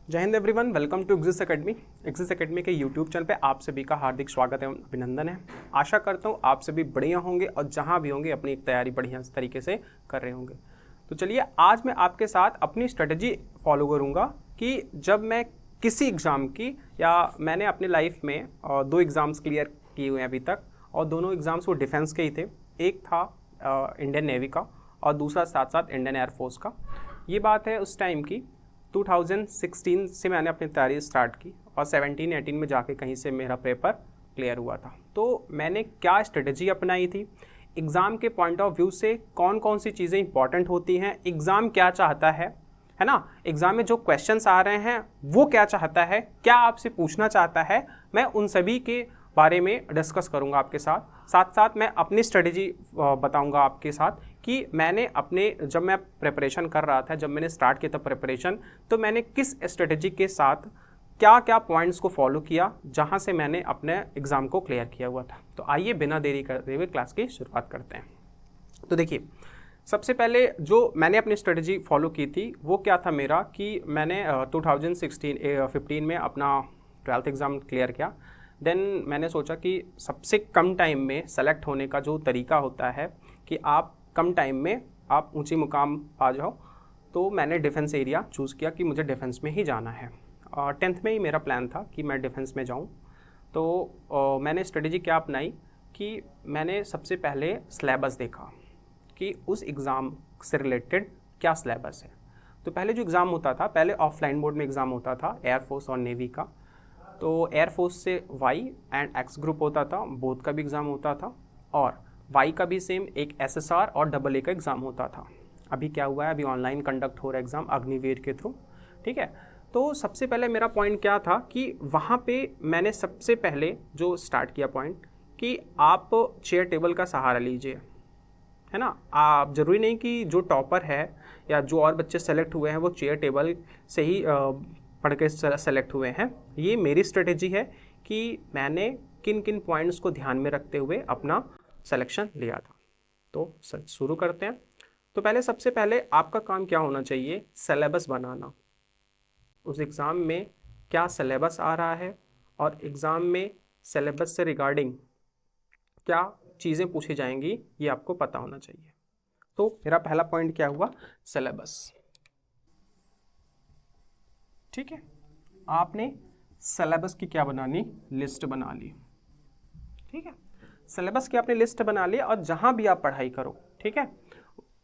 जय Hind everyone, welcome to Exis academy. Exis academy के YouTube channel पे आप सभी का हार्दिक स्वागत एवं अभिनंदन है। आशा करता हूँ आप सभी बढ़िया होंगे और जहाँ भी होंगे अपनी तैयारी बढ़िया तरीके से कर रहे होंगे। तो चलिए आज मैं आपके साथ अपनी स्ट्रेटजी फॉलो करूँगा कि जब मैं किसी एग्ज़ाम की या मैंने अपनी लाइफ में 2 एग्ज़ाम्स क्लियर किए हुए हैं अभी तक, और दोनों एग्ज़ाम्स वो डिफेंस के ही थे। एक था इंडियन नेवी का और दूसरा साथ साथ इंडियन एयरफोर्स का। ये बात है उस टाइम की 2016 से मैंने अपनी तैयारी स्टार्ट की और 17-18 में जाके कहीं से मेरा पेपर क्लियर हुआ था। तो मैंने क्या स्ट्रेटजी अपनाई थी, एग्ज़ाम के पॉइंट ऑफ व्यू से कौन कौन सी चीज़ें इंपॉर्टेंट होती हैं, एग्ज़ाम क्या चाहता है ना, एग्ज़ाम में जो क्वेश्चंस आ रहे हैं वो क्या चाहता है, क्या आपसे पूछना चाहता है, मैं उन सभी के बारे में डिस्कस करूंगा आपके साथ। साथ साथ मैं अपनी स्ट्रेटजी बताऊंगा आपके साथ कि मैंने जब मैं प्रिपरेशन कर रहा था, जब मैंने स्टार्ट किया था प्रिपरेशन, तो मैंने किस स्ट्रेटजी के साथ क्या क्या पॉइंट्स को फॉलो किया जहां से मैंने अपने एग्ज़ाम को क्लियर किया हुआ था। तो आइए बिना देरी करते हुए क्लास की शुरुआत करते हैं। तो देखिए, सबसे पहले जो मैंने अपनी स्ट्रेटजी फॉलो की थी वो क्या था मेरा कि मैंने 2015 में अपना 12th एग्ज़ाम क्लियर किया। देन मैंने सोचा कि सबसे कम टाइम में सेलेक्ट होने का जो तरीका होता है कि आप कम टाइम में आप ऊंची मुकाम पा जाओ, तो मैंने डिफेंस एरिया चूज़ किया कि मुझे डिफेंस में ही जाना है। 10th में ही मेरा प्लान था कि मैं डिफेंस में जाऊं। तो मैंने स्ट्रेटजी क्या अपनाई कि मैंने सबसे पहले सिलेबस देखा कि उस एग्ज़ाम से रिलेटेड क्या सिलेबस है। तो पहले जो एग्ज़ाम होता था, पहले ऑफलाइन मोड में एग्ज़ाम होता था एयरफोर्स और नेवी का। तो एयरफोर्स से वाई एंड एक्स ग्रुप होता था, बोथ का भी एग्ज़ाम होता था, और वाई का भी सेम एक एसएसआर और डबल ए का एग्ज़ाम होता था। अभी क्या हुआ है, अभी ऑनलाइन कंडक्ट हो रहा है एग्ज़ाम अग्निवीर के थ्रू, ठीक है। तो सबसे पहले मेरा पॉइंट क्या था कि वहाँ पे मैंने सबसे पहले जो स्टार्ट किया पॉइंट कि आप चेयर टेबल का सहारा लीजिए, है ना। आप ज़रूरी नहीं कि जो टॉपर है या जो और बच्चे सेलेक्ट हुए हैं वो चेयर टेबल से ही पढ़ के सेलेक्ट हुए हैं। ये मेरी स्ट्रेटेजी है कि मैंने किन किन पॉइंट्स को ध्यान में रखते हुए अपना सिलेक्शन लिया था। तो शुरू करते हैं। तो सबसे पहले आपका काम क्या होना चाहिए, सिलेबस बनाना। उस एग्ज़ाम में क्या सिलेबस आ रहा है और एग्ज़ाम में सिलेबस से रिगार्डिंग क्या चीज़ें पूछी जाएंगी, ये आपको पता होना चाहिए। तो मेरा पहला पॉइंट क्या हुआ, सिलेबस। ठीक है, आपने सिलेबस की क्या बनानी, लिस्ट बना ली। ठीक है, सिलेबस की आपने लिस्ट बना ली और जहाँ भी आप पढ़ाई करो, ठीक है,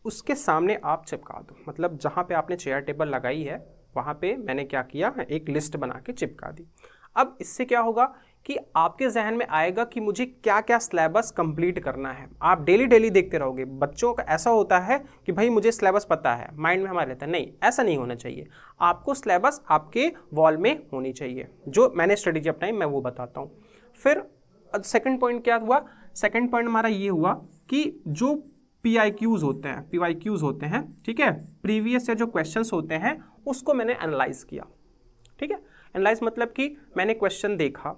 उसके सामने आप चिपका दो। मतलब जहाँ पे आपने चेयर टेबल लगाई है वहाँ पे मैंने क्या किया, एक लिस्ट बना के चिपका दी। अब इससे क्या होगा कि आपके जहन में आएगा कि मुझे क्या क्या सिलेबस कंप्लीट करना है। आप डेली देखते रहोगे। बच्चों का ऐसा होता है कि भाई मुझे सिलेबस पता है, माइंड में हमारे रहता है, नहीं, ऐसा नहीं होना चाहिए। आपको सिलेबस आपके वॉल में होनी चाहिए। जो मैंने स्ट्रेटेजी अपनाई मैं वो बताता हूँ। फिर सेकंड पॉइंट क्या हुआ, सेकंड पॉइंट हमारा ये हुआ कि जो PIQs होते हैं, ठीक है, प्रीवियस या जो क्वेश्चंस होते हैं उसको मैंने एनालाइज किया। ठीक है, एनालाइज मतलब कि मैंने क्वेश्चन देखा,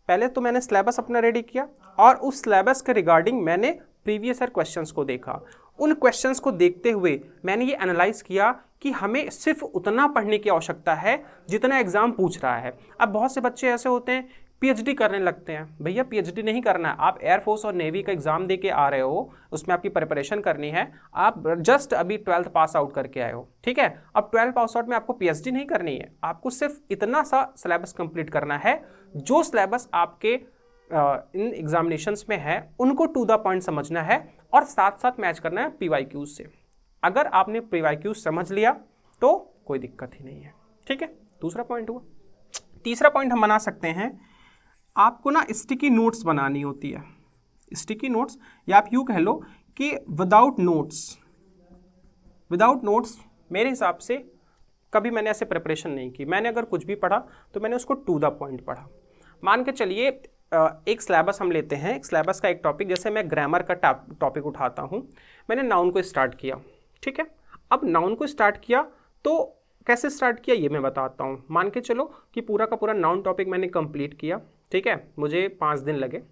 पहले तो मैंने सिलेबस अपना रेडी किया और उस सिलेबस के रिगार्डिंग मैंने प्रीवियस ईयर क्वेश्चंस को देखा। उन क्वेश्चंस को देखते हुए मैंने ये एनालाइज किया कि हमें सिर्फ उतना पढ़ने की आवश्यकता है जितना एग्जाम पूछ रहा है। अब बहुत से बच्चे ऐसे होते हैं PhD करने लगते हैं। भैया PhD नहीं करना है, आप एयरफोर्स और नेवी का एग्जाम दे के आ रहे हो, उसमें आपकी प्रिपरेशन करनी है। आप जस्ट अभी 12th पास आउट करके आए हो, ठीक है। अब 12th पास आउट में आपको PhD नहीं करनी है, आपको सिर्फ इतना सा सिलेबस कंप्लीट करना है। जो सिलेबस आपके इन एग्जामिनेशंस में है उनको टू द पॉइंट समझना है और साथ साथ मैच करना है PYQs से। अगर आपने PYQs समझ लिया तो कोई दिक्कत ही नहीं है, ठीक है। दूसरा पॉइंट हुआ। तीसरा पॉइंट हम बना सकते हैं, आपको ना स्टिकी नोट्स बनानी होती है। स्टिकी नोट्स, या आप यूँ कह लो कि विदाउट नोट्स मेरे हिसाब से कभी मैंने ऐसे प्रिपरेशन नहीं की। मैंने अगर कुछ भी पढ़ा तो मैंने उसको टू द पॉइंट पढ़ा। मान के चलिए एक सिलेबस हम लेते हैं, एक सिलेबस का एक टॉपिक, जैसे मैं ग्रामर का टॉपिक उठाता हूँ। मैंने नाउन को स्टार्ट किया, ठीक है। अब नाउन को स्टार्ट किया तो कैसे स्टार्ट किया ये मैं बताता हूँ। मान के चलो कि पूरा का पूरा नाउन टॉपिक मैंने कंप्लीट किया, ठीक है। मुझे 5 दिन लगे,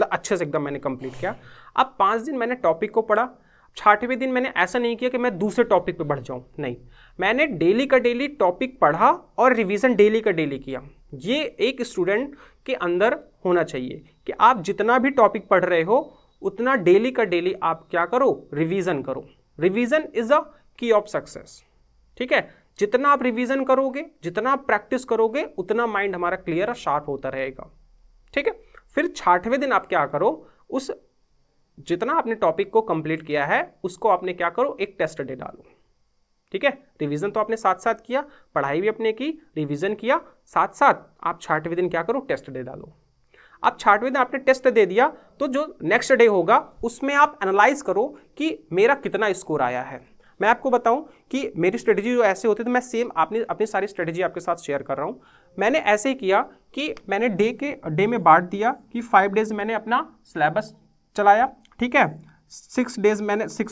अच्छे से एकदम मैंने कंप्लीट किया। अब 5 दिन मैंने टॉपिक को पढ़ा, छठवें दिन मैंने ऐसा नहीं किया कि मैं दूसरे टॉपिक पे बढ़ जाऊं, नहीं, मैंने डेली का डेली टॉपिक पढ़ा और रिवीजन डेली का डेली किया। ये एक स्टूडेंट के अंदर होना चाहिए कि आप जितना भी टॉपिक पढ़ रहे हो उतना डेली का डेली आप क्या करो, रिवीजन करो। रिवीजन इज अ की ऑफ सक्सेस, ठीक है। जितना आप रिवीजन करोगे, जितना आप प्रैक्टिस करोगे, उतना माइंड हमारा क्लियर और शार्प होता रहेगा, ठीक है। फिर छठवें दिन आप क्या करो, उस जितना आपने टॉपिक को कंप्लीट किया है उसको आपने क्या करो, एक टेस्ट दे डालो, ठीक है। रिवीजन तो आपने साथ साथ किया, पढ़ाई भी आपने की, रिवीजन किया, साथ साथ आप छठवें दिन क्या करो, टेस्ट दे डालो। अब छठवें दिन आपने टेस्ट दे दिया तो जो नेक्स्ट डे होगा उसमें आप एनालाइज करो कि मेरा कितना स्कोर आया है। मैं आपको बताऊं कि मेरी स्ट्रेटेजी जो ऐसे होती है, तो मैं सेम अपनी सारी स्ट्रेटेजी आपके साथ शेयर कर रहा हूं। मैंने ऐसे ही किया कि मैंने डे में बांट दिया कि 5 डेज मैंने अपना सिलेबस चलाया, ठीक है। 6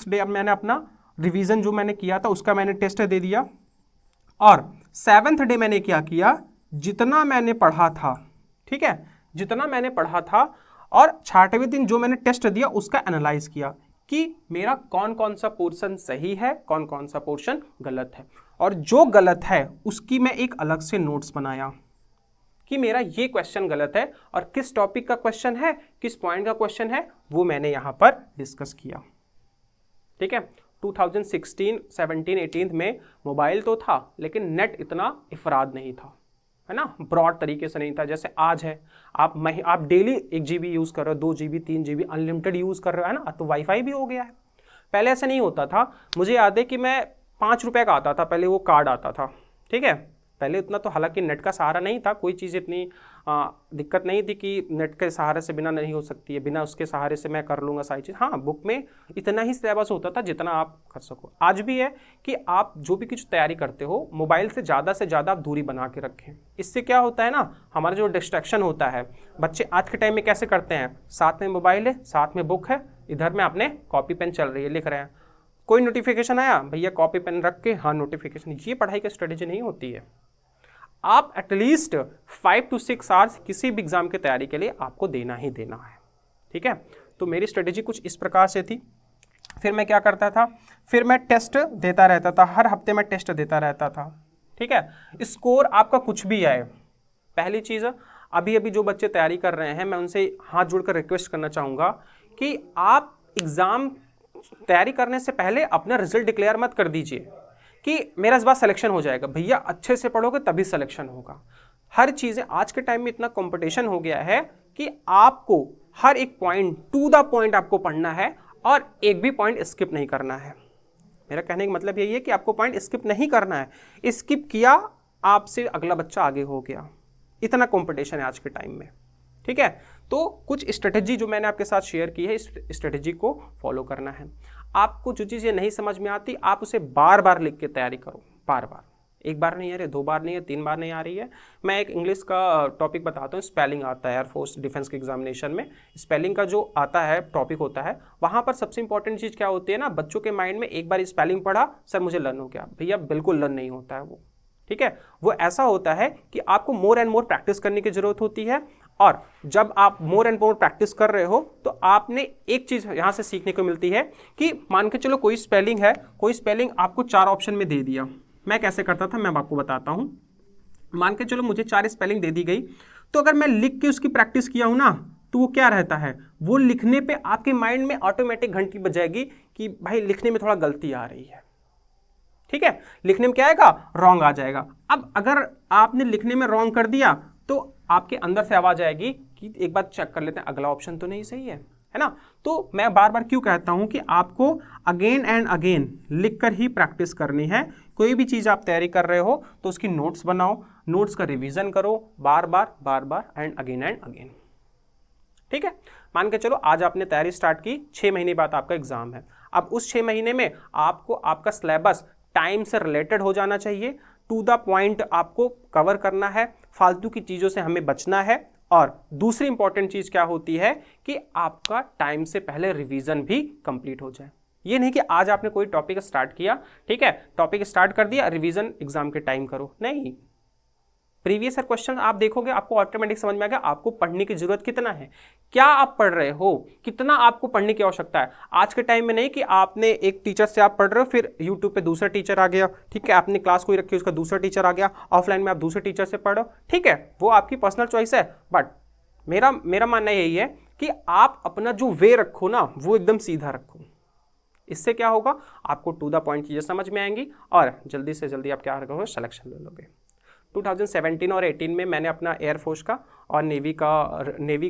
डे मैंने अपना रिवीजन जो मैंने किया था उसका मैंने टेस्ट दे दिया, और 7th डे मैंने क्या किया, जितना मैंने पढ़ा था, ठीक है, जितना मैंने पढ़ा था, और छठवें दिन जो मैंने टेस्ट दिया उसका एनालाइज किया कि मेरा कौन कौन सा पोर्शन सही है, कौन कौन सा पोर्शन गलत है, और जो गलत है उसकी मैं एक अलग से नोट्स बनाया कि मेरा ये क्वेश्चन गलत है और किस टॉपिक का क्वेश्चन है, किस पॉइंट का क्वेश्चन है, वो मैंने यहां पर डिस्कस किया, ठीक है। 2016, 17, 18 में मोबाइल तो था लेकिन नेट इतना इफराद नहीं था, है ना, ब्रॉड तरीके से नहीं था जैसे आज है। आप डेली 1 GB यूज़ कर रहे हो, 2 GB, 3 GB अनलिमिटेड यूज़ कर रहे हो, है ना, तो वाईफाई भी हो गया है। पहले ऐसा नहीं होता था। मुझे याद है कि मैं 5 रुपये का आता था पहले, वो कार्ड आता था, ठीक है। पहले उतना तो हालांकि नेट का सहारा नहीं था, कोई चीज़ इतनी दिक्कत नहीं थी कि नेट के सहारे से बिना नहीं हो सकती है, बिना उसके सहारे से मैं कर लूँगा सारी चीज़। हाँ, बुक में इतना ही सिलेबस होता था जितना आप कर सको। आज भी है कि आप जो भी कुछ तैयारी करते हो मोबाइल से ज़्यादा आप दूरी बना के रखें। इससे क्या होता है ना, हमारा जो डिस्ट्रैक्शन होता है, बच्चे आज के टाइम में कैसे करते हैं, साथ में मोबाइल है, साथ में बुक है, इधर में आपने कॉपी पेन चल रही है, लिख रहे हैं, कोई नोटिफिकेशन आया, भैया कॉपी पेन रख के हाँ नोटिफिकेशन। ये पढ़ाई की स्ट्रेटेजी नहीं होती है। आप एटलीस्ट 5 to 6 आवर्स किसी भी एग्जाम की तैयारी के लिए आपको देना ही देना है, ठीक है। तो मेरी स्ट्रेटेजी कुछ इस प्रकार से थी। फिर मैं क्या करता था, फिर मैं टेस्ट देता रहता था, हर हफ्ते मैं टेस्ट देता रहता था, ठीक है। स्कोर आपका कुछ भी आए, पहली चीज़, अभी जो बच्चे तैयारी कर रहे हैं मैं उनसे हाथ जोड़कर रिक्वेस्ट करना चाहूँगा कि आप एग्ज़ाम तैयारी करने से पहले अपना रिजल्ट डिक्लेयर मत कर दीजिए कि मेरा इस बार सिलेक्शन हो जाएगा। भैया अच्छे से पढ़ोगे तभी सिलेक्शन होगा। हर चीज़ें आज के टाइम में इतना कंपटीशन हो गया है कि आपको हर एक पॉइंट टू द पॉइंट आपको पढ़ना है और एक भी पॉइंट स्किप नहीं करना है। मेरा कहने का मतलब यही है कि आपको पॉइंट स्किप नहीं करना है। स्किप किया आपसे अगला बच्चा आगे हो गया, इतना कंपटीशन है आज के टाइम में, ठीक है। तो कुछ स्ट्रेटेजी जो मैंने आपके साथ शेयर की है, इस स्ट्रेटेजी को फॉलो करना है। आपको जो चीज़ें नहीं समझ में आती आप उसे बार बार लिख के तैयारी करो, बार बार, एक बार नहीं आ रही, 2 बार नहीं है, 3 बार नहीं आ रही है। मैं एक इंग्लिश का टॉपिक बताता हूँ, स्पेलिंग आता है एयरफोर्स डिफेंस के एग्जामिनेशन में। स्पेलिंग का जो आता है टॉपिक होता है, वहाँ पर सबसे इंपॉर्टेंट चीज़ क्या होती है ना, बच्चों के माइंड में एक बार स्पेलिंग पढ़ा, सर मुझे लर्न हो गया, भैया बिल्कुल लर्न नहीं होता है वो, ठीक है। वो ऐसा होता है कि आपको मोर एंड मोर प्रैक्टिस करने की जरूरत होती है, और जब आप मोर एंड मोर प्रैक्टिस कर रहे हो तो आपने एक चीज़ यहाँ से सीखने को मिलती है कि मान के चलो कोई स्पेलिंग है, कोई स्पेलिंग आपको 4 ऑप्शन में दे दिया। मैं कैसे करता था मैं आपको बताता हूँ। मान के चलो मुझे 4 स्पेलिंग दे दी गई, तो अगर मैं लिख के उसकी प्रैक्टिस किया हूँ ना, तो वो क्या रहता है, वो लिखने पे आपके माइंड में ऑटोमेटिक घंटी बजाएगी कि भाई लिखने में थोड़ा गलती आ रही है, ठीक है। लिखने में क्या आएगा, रॉन्ग आ जाएगा। अब अगर आपने लिखने में रॉन्ग कर दिया तो आपके अंदर से आवाज आएगी कि एक बार चेक कर लेते हैं अगला ऑप्शन तो नहीं सही है ना। तो मैं बार बार क्यों कहता हूं कि आपको अगेन एंड अगेन लिखकर ही प्रैक्टिस करनी है। कोई भी चीज़ आप तैयारी कर रहे हो तो उसकी नोट्स बनाओ, नोट्स का रिवीजन करो बार बार एंड अगेन, ठीक है। मान के चलो आज आपने तैयारी स्टार्ट की, 6 महीने बाद आपका एग्जाम है। अब उस 6 महीने में आपको आपका सिलेबस टाइम से रिलेटेड हो जाना चाहिए, टू द पॉइंट आपको कवर करना है, फालतू की चीज़ों से हमें बचना है। और दूसरी इंपॉर्टेंट चीज़ क्या होती है कि आपका टाइम से पहले रिवीजन भी कंप्लीट हो जाए। ये नहीं कि आज आपने कोई टॉपिक स्टार्ट किया, ठीक है, टॉपिक स्टार्ट कर दिया, रिवीजन एग्जाम के टाइम करो, नहीं। प्रीवियस ईयर क्वेश्चन आप देखोगे आपको ऑटोमेटिक समझ में आ गया आपको पढ़ने की जरूरत कितना है, क्या आप पढ़ रहे हो, कितना आपको पढ़ने की आवश्यकता है। आज के टाइम में नहीं कि आपने एक टीचर से आप पढ़ रहे हो, फिर यूट्यूब पे दूसरा टीचर आ गया, ठीक है, आपने क्लास कोई रखी उसका दूसरा टीचर आ गया, ऑफलाइन में आप दूसरे टीचर से पढ़ो, ठीक है, वो आपकी पर्सनल चॉइस है। बट मेरा मानना यही है कि आप अपना जो वे रखो ना वो एकदम सीधा रखो। इससे क्या होगा, आपको टू द पॉइंट चीज़ें समझ में आएंगी और जल्दी से जल्दी आप क्या करोगे, सिलेक्शन ले लोगे। 2017 और 18 में मैंने अपना एयरफोर्स का और नेवी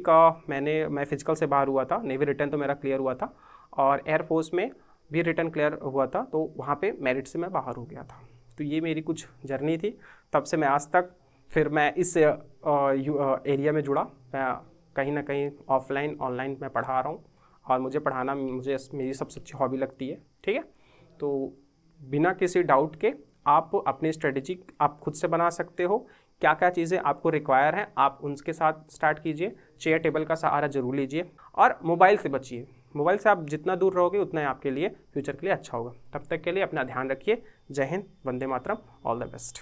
का मैं फिजिकल से बाहर हुआ था। नेवी रिटर्न तो मेरा क्लियर हुआ था और एयरफोर्स में भी रिटर्न क्लियर हुआ था, तो वहाँ पे मेरिट से मैं बाहर हो गया था। तो ये मेरी कुछ जर्नी थी, तब से मैं आज तक फिर मैं इस एरिया में जुड़ा। मैं कहीं ना कहीं ऑफलाइन ऑनलाइन मैं पढ़ा रहा हूँ और मुझे पढ़ाना मेरी सबसे अच्छी हॉबी लगती है, ठीक है। तो बिना किसी डाउट के आप अपनी स्ट्रेटेजी आप खुद से बना सकते हो, क्या क्या चीज़ें आपको रिक्वायर हैं आप उनके साथ स्टार्ट कीजिए। चेयर टेबल का सहारा जरूर लीजिए और मोबाइल से बचिए। मोबाइल से आप जितना दूर रहोगे उतना ही आपके लिए फ्यूचर के लिए अच्छा होगा। तब तक के लिए अपना ध्यान रखिए। जय Hind, Vande Mataram, all the best.